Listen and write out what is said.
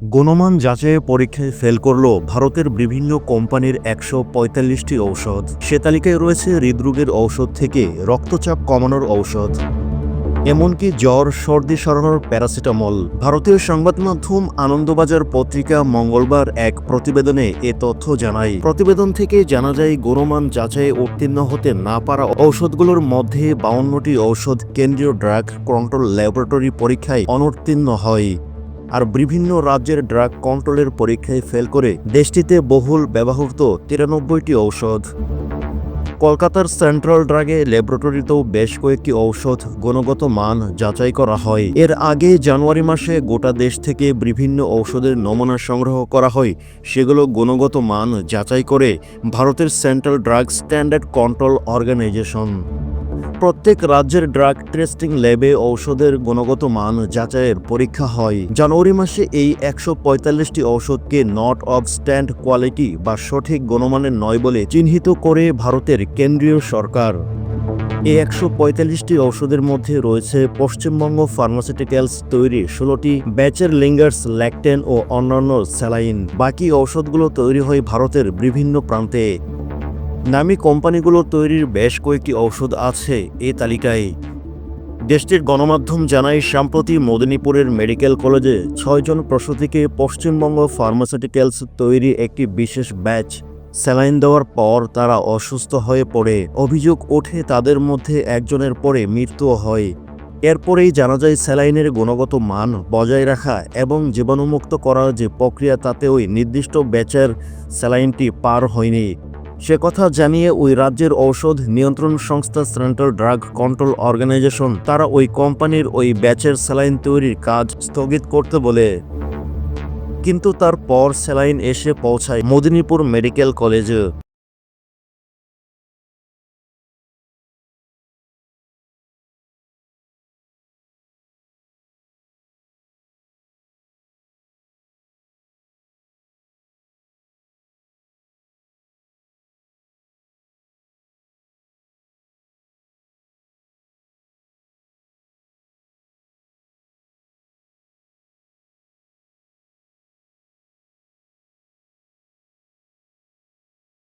গুণমান যাচাইয়ে পরীক্ষায় ফেল করল ভারতের বিভিন্ন কোম্পানির ১৪৫টি ঔষধ। সে তালিকায় রয়েছে হৃদরোগের ঔষধ থেকে রক্তচাপ কমানোর ঔষধ, এমনকি জ্বর সর্দি সারানোর প্যারাসিটামল। ভারতীয় সংবাদ মাধ্যম আনন্দবাজার পত্রিকা মঙ্গলবার এক প্রতিবেদনে এ তথ্য জানায়। প্রতিবেদন থেকে জানা যায়, গুণমান যাচাইয়ে উত্তীর্ণ হতে না পারা ঔষধগুলোর মধ্যে ৫২টি ঔষধ কেন্দ্রীয় ড্রাগ কন্ট্রোল ল্যাবরেটরি পরীক্ষায় অনুত্তীর্ণ হয়, আর বিভিন্ন রাজ্যের ড্রাগ কন্ট্রোলের পরীক্ষায় ফেল করে দেশটিতে বহুল ব্যবহৃত ৯৩টি ঔষধ। কলকাতার সেন্ট্রাল ড্রাগে ল্যাবরেটরিতেও বেশ কয়েকটি ঔষধ গুণগত মান যাচাই করা হয়। এর আগে জানুয়ারি মাসে গোটা দেশ থেকে বিভিন্ন ঔষধের নমুনা সংগ্রহ করা হয়। সেগুলো গুণগত মান যাচাই করে ভারতের central drug standard control organisation. প্রত্যেক রাজ্যের ড্রাগ টেস্টিং ল্যাবে ঔষধের গুণগত মান যাচাইয়ের পরীক্ষা হয়। জানুয়ারি মাসে এই ১৪৫টি ঔষধকে নট অব স্ট্যান্ড কোয়ালিটি বা সঠিক গুণমানের নয় বলে চিহ্নিত করে ভারতের কেন্দ্রীয় সরকার। এই ১৪৫টি ঔষধের মধ্যে রয়েছে পশ্চিমবঙ্গ ফার্মাসিউটিক্যালস তৈরি ১৬টি ব্যাচের লিঙ্গার্স, ল্যাকটেন ও অন্যান্য স্যালাইন। বাকি ঔষধগুলো তৈরি হয় ভারতের বিভিন্ন প্রান্তে। নামী কোম্পানিগুলো তৈরির বেশ কয়েকটি ঔষধ আছে এই তালিকায়। দেশটির গণমাধ্যম জানায়, সম্প্রতি মেদিনীপুরের মেডিকেল কলেজে ৬ জন প্রসূতিকে পশ্চিমবঙ্গ ফার্মাসিউটিক্যালস তৈরি একটি বিশেষ ব্যাচ স্যালাইন দেওয়ার পর তারা অসুস্থ হয়ে পড়ে। অভিযোগ ওঠে তাদের মধ্যে একজনের পরে মৃত্যুও হয়। এরপরেই জানা যায়, স্যালাইনের গুণগত মান বজায় রাখা এবং জীবাণুমুক্ত করার যে প্রক্রিয়া, তাতে ওই নির্দিষ্ট ব্যাচের স্যালাইনটি পার হয়নি। সে কথা জানিয়ে ওই রাজ্যের ঔষধ নিয়ন্ত্রণ সংস্থা সেন্ট্রাল ড্রাগ কন্ট্রোল অর্গানাইজেশন তারা ওই কোম্পানির ওই ব্যাচের স্যালাইন তৈরির কাজ স্থগিত করতে বলে। কিন্তু তারপর স্যালাইন এসে পৌঁছায় মেদিনীপুর মেডিকেল কলেজে।